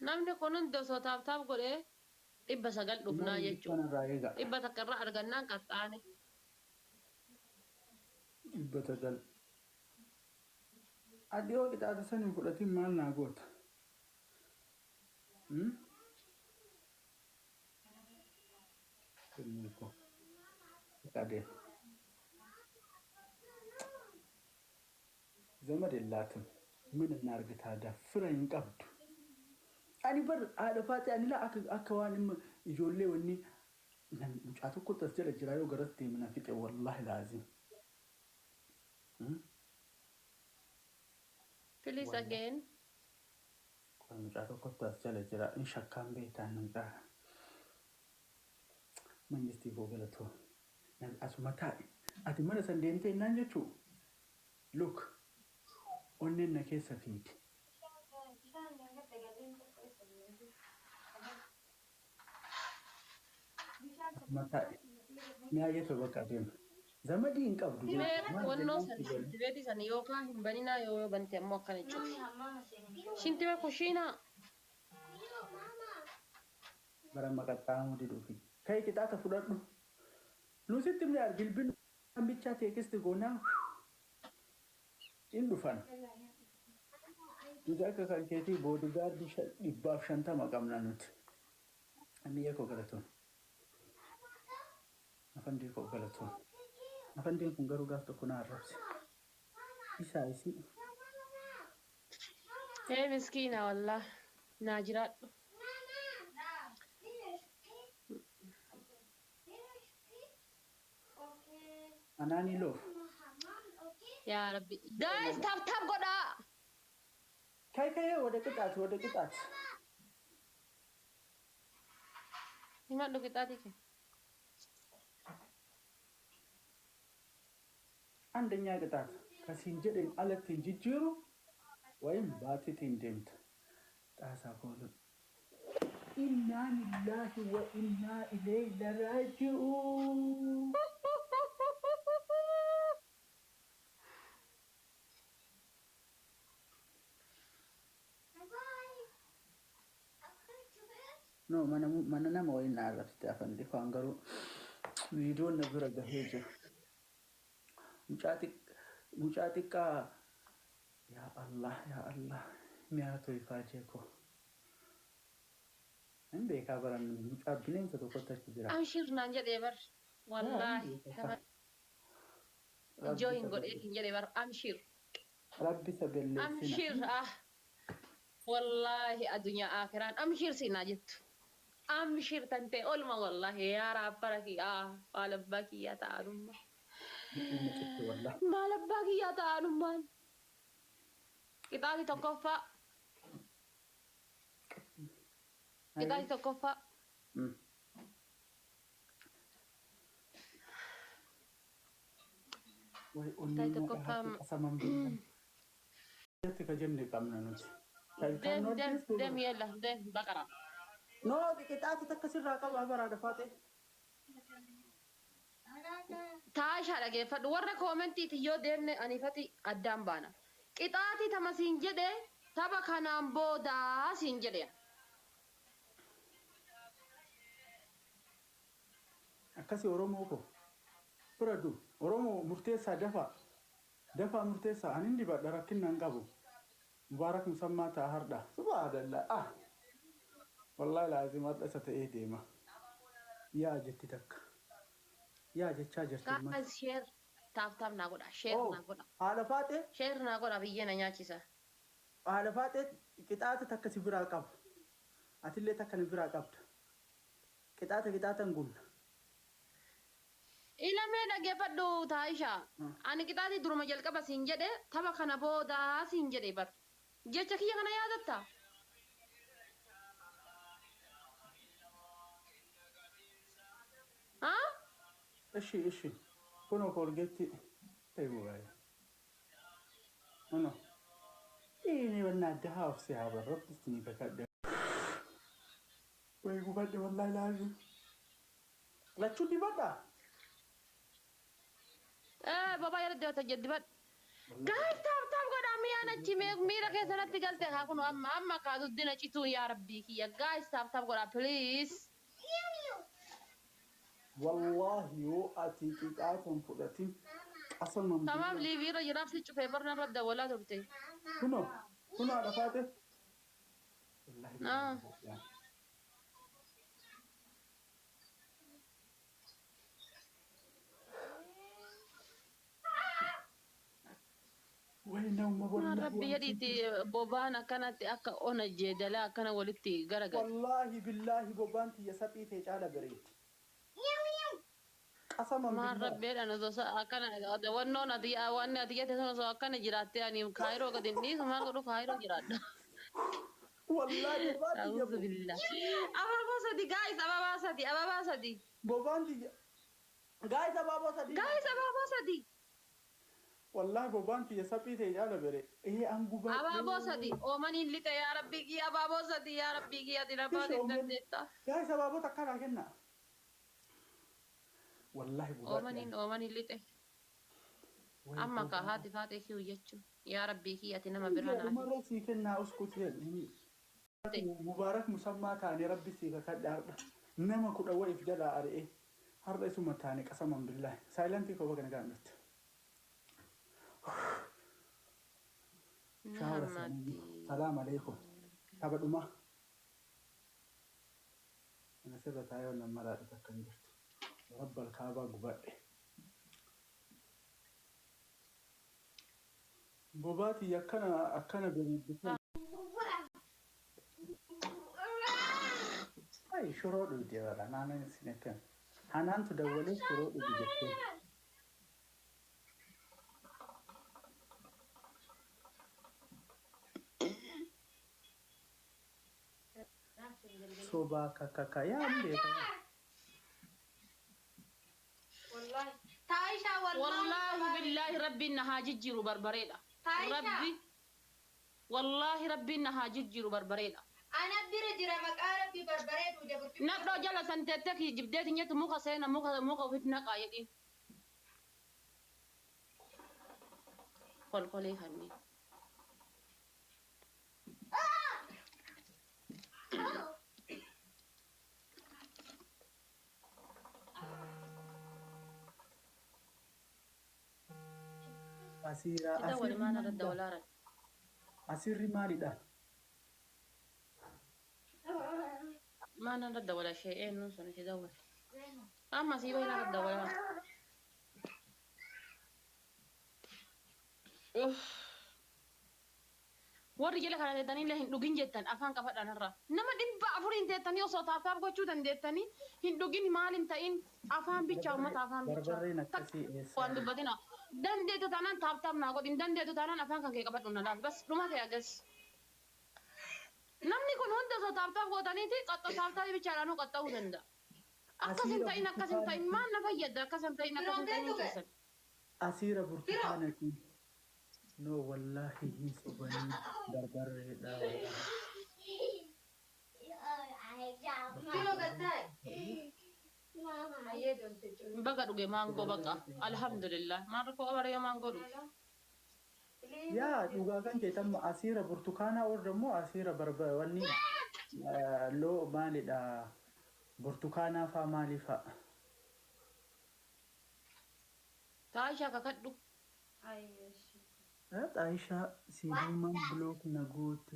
namni kun hundi osoo taaptaap godhee dhibba sagal dhufnaa jechuudha. Dhibba takka irraa argannaan qaxxaane. Dhibba sagal. Adii oo qixaata sanii fudhatiin maal naa goota? Filmiiko. Qadee. Zama deellaatin mina na argataa daffira hin qabdu. Ani bar haadha faatee ani laa akka waan imma ijoollee wanni mucaa tokko tas jala jira yoo garas deemna fixe wallahi laazim. Please again. Mucaa tokko tas jala jira in shakkaan beektaan mucaa. Mangistii googalatoo. Asuma taa'e ati mana san deemtee naan jechuu. Look. Onneen na keessa fiiti. Mataa mi'a yeto bakka deema. Zamadii hin qabdu. Wannoo dibeeti san yookaan hin baninaa yoo bante ammoo akkana jechuudha. Shinti bee kushiinaa. Bara maqaxxaamuu diduufi. Ka'ee qixaata fudhadhu. Nusitti mi'a bilbil bichaa teekisti goonaa. In dhufan. Nuti akka kan keetii boodigaardii 150 qabna nuti. Ammayyaa koo galatoon. Afandii koo galatoon. Afandiin kun garuu gaaf tokko na arrabse. Isaa isii. Miskiina wallah naa jiraadhu. Anaanii loof. يا ربي جايز تاب قدا كاي ودا قطعت ما دو قطعتك عندنا قطعت كسينجدين على تنجيرو وين باتتين دمت تاسا قول إنا لله وإنا إليه راجعون No, mana nama wayii na arrabsite afaan difaan garuu viidiyoon na bira gahee jira. Mucaa xiqqaa yaa Allah mi'a to'ifaa jeekoo. Hin beekaa baran mucaa bineensa tokkotti achi jira. Amshir naan jedhee bar wallaahi ijoo hin godhee hin jedhee bar amshir. Rabbi sabelleessina. Amshir wallaahi addunyaa akiraan amshir siinaa jettu. أمشير تنتي أولما والله يا رب بركي ما لباك يا تعلم ما لباك يا تعلم كتابي تكفى كتابي تكفى كتابي تكفى دم يلا دم بقرة No, kita takasir raka bahbar ada Fatih. Tasha lagi fad warra komenti ti yo demne anifati addam bana. Kita tama sinjede taba kanam boda sinjede. Akasi Oromo ko. Peradu Oromo murtesa dafa murtesa anin di badarakin nangkabu. Mubarak musamma ta harda. Subhanallah. والله لازم أدرس إيديما يا جتي تك يا جت شاجر تما كاز شير تاب ناقول شير ناقول على فاتة شير ناقول أبينا نياتيسا على فاتة كتات تك سبرا كاب أتلي تك نبرا كاب كتات نقول إلا من أجيبدو تايشا أنا كتاتي درما جلك بس إنجده تبا خنا بودا سينجده بر جت كي أنا يادتا ها؟ إيشي كونو كورجيتي أيوة أنا إني بنادها في سحاب الرب تسني بكذا ويقول بدي والله لازم لا تشوفي بدا بابا يرد تجد بد جاي تاب قد أنا ميرا كيس أنا تقلت هاكون أما كادو الدين أجتو يا ربي يا guys tap قرا please والله يو أتي قطعة فلتين أصلا من تمام لي فيرا جراب سيتشو فيبرنا رد ولا تبتي هنا على فاتح والله آه يعني وين ما والله ربي يديتي بوبانا كانت أكا أنا جدلا كان ولدتي غرقت والله بالله بوبانتي يا سبيتي على بريد قسما ما بالله ربي أنا دوسا كان ونو ندي وان ندي تسمع كان جراتي يعني كايرو قدني سما كرو كايرو جرات والله بوبانتي أعوذ بالله أبا باسدي guys أبا باسدي بوبانتي جايز بابا صديق guys أبا باسدي والله بوبانتي يا سبيتي على بريد إيه أنبوبا أبا باسدي أماني اللي يا ربي كي أبا باسدي يا ربي كي أدينا إيش بادي أمين دندتا جايز بابا تكرر كنا والله بوبانتي أماني اللي وين أما بوبانتي كهاتي فاتي كيو يجتشو يا ربي كي أتينا ما يا برهنا مرة سيكنا أسكت يعني مبارك مسمى تاني ربي سيكا كدار نما كل واقف جلا أريه هذا اسمه تاني قسما بالله سايلنتي كوبا كنا قامت شاورا سلام عليكم تبدو ما أنا سبت أيوة لما لا تتكلمت رب الكعبة قبائي بوباتي يكنا أكنا بالبطل أي شروط ودي ولا أنا نسينا كم حنان تدولي شروط ودي جتين صوبا كاكا يا أمي والله تايشا والله بالله ربي إنها جيجيرو بربريدا ربي والله ربي إنها جيجيرو بربريدا أنا برجع مقارب ببربريد وجبت نبرو جلس أنت تكي جبدت نيت موكا سينا موكا وفتنا قايدين قل هني أسيرة تدور ما نرد ولا رد أسير مالي ده ما نرد ولا شيء نوصل تدور أما سيبي نرد ولا warri jala kana deettanii illee hin dhugin jettan afaan qabadhaan irraa nama 400 deettanii osoo taataaf gochuu dandeettanii hin dhugin maal hin ta'in afaan bichaa uummata afaan bichaa بربرين أكسي waan dubbatina dandeetu taanaan taaptaap naa godhin dandeetu taanaan afaan kan kee qabadhu na laal bas dhuma ta'e agas namni kun hunda osoo taaptaaf godhaniiti qaxxoo taaptaaf bichaadhaanuu qaxxa'uu danda'a akkas hin ta'in maal na fayyada akkas hin ta'in keessan أسيرة برتقانة نو والله هي سبني بربر دا كيلو قداي baga dhuge maangoo baga alhamdulillah maal koo bare maangoo dhuge يا دوغا كان كيتم أسيرة برتقانة ورمو أسيرة بربر وني لو مالي دا برتقانة فمالي فا taashaa kakadhu عايشة سيديما بلوك نغوت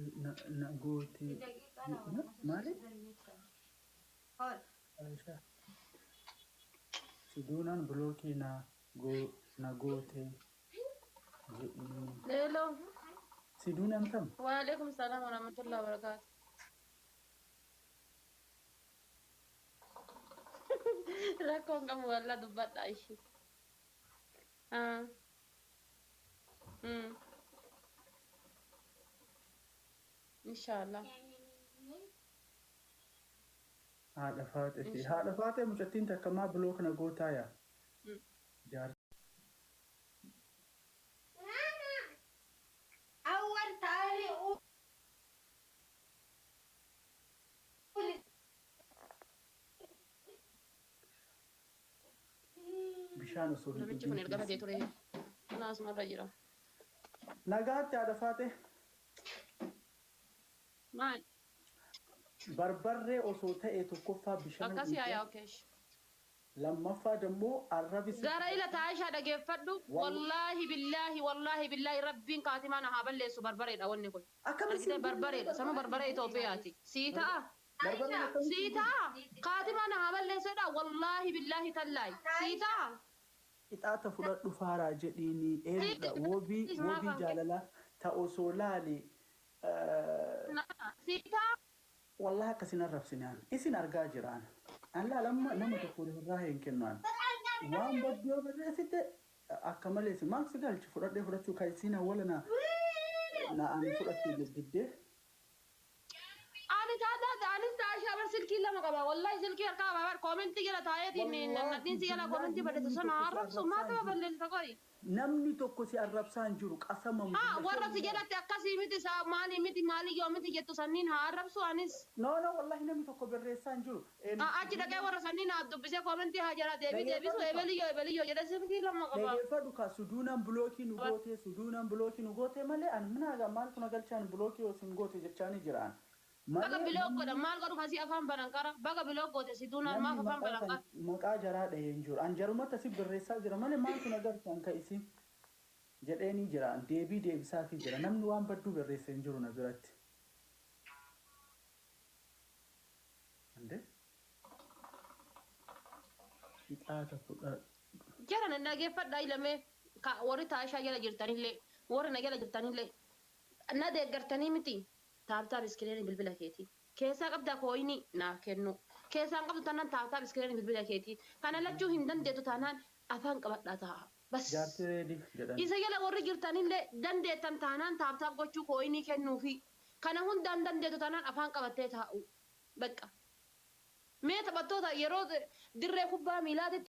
مالي عايشة سيدونا بلوكي نغوت leelo سيدونا انتم وعليكم السلام ورحمة الله وبركاته rakkoon qabu walaa dubbadha ishee inshallah هذا فاتي مجتين تكما بلوك نغوتا يا جار أول تالي بشان namichi kun erga fatee ture naasuma irra jira Nagaatti haadha faate Maal? barbarree osoo ta'e tokkoffaa bishaan Akkasii dhiisee yaa okeesh. lammaffaa dammoo arrabi Gara ila taa'ishaa dhageeffadhu. Wallaahi billaahi rabbiin kaatimaa na haa balleessu barbareedha wanni kun. Argitee barbareedha sama barbaree Itoophiyaati. Sii ta'a. Sii ta'a. Kaatimaa na haa balleessedha wallaahi billaahi tallaayi. Sii ta'a. Ixaata fudhadhu faaraa jedhiini eenyudha wobii jaalalaa ta'u osoo laali Sii ta'a. wallahi akkasin arrabsinaan isin argaa jiraan alla lamma nama tokko irraa hin kennuan waan baddoo barreessite akka malee si maal si galchi fudhachuu kan isin awwala na ani fudhachuu diddee Ani taa'ishaa bar silkii lama qaba wallahi silkii harkaa qaba bar koomentii jala taa'eetiin nadhiin si jala koomentii badhete sana arrabsu maata balleessa qori. namni tokko si arrabsaan jiru qasama warra si jalatti akkasii miti isaa maali yoo miti jettu sanniin haa arrabsu anis. no wallahi namni tokko barreessaan jiru Achi dhaqee warra sanniin haa dubbisee koomentii haa jala deebisu ebeliyyoo jedhe silkii lama qaba. Dhageeffadhu ka suduunaan bulookii nu goote malee ani minaaga maal kuna galchaan bulookii osin goote jechaanii jiraan. Baga biloog godhan maal godhu kasii afaan banan qara baga biloog goote si duunaan maaf afaan banan qara. Maqaa jaraa dhaheen jiru an jarumatti si barreessaa jira malee maal kuna galchaan ka isin jedheeni jira deebii deebisaafi jira namni waan badduu barreessee hin jiru na biratti. Ande ixaata fudhadhu. Jara na dhageeffadhaa ilamee warri taa'ishaa jala jirtanillee warri na jala jirtanillee na deeggartanii miti. Taaptaap iskiriinii bilbila keetii. Keessaa qabdaa kooyinii naaf kennu. Keessaan qabdu taanaan taaptaap iskiriinii bilbila keetii. Kana lachuu hin dandeettu taanaan afaan qabadhaa ta'a. Bas. Jaartii reedii jedhan. Isa jala warri jirtanillee dandeettan taanaan taaptaap gochuu kooyinii kennuufi. Kana hundaan dandeettu taanaan afaan qabattee taa'u. Bakka. Mee taphattoota yeroo dirree kubbaa miilaatti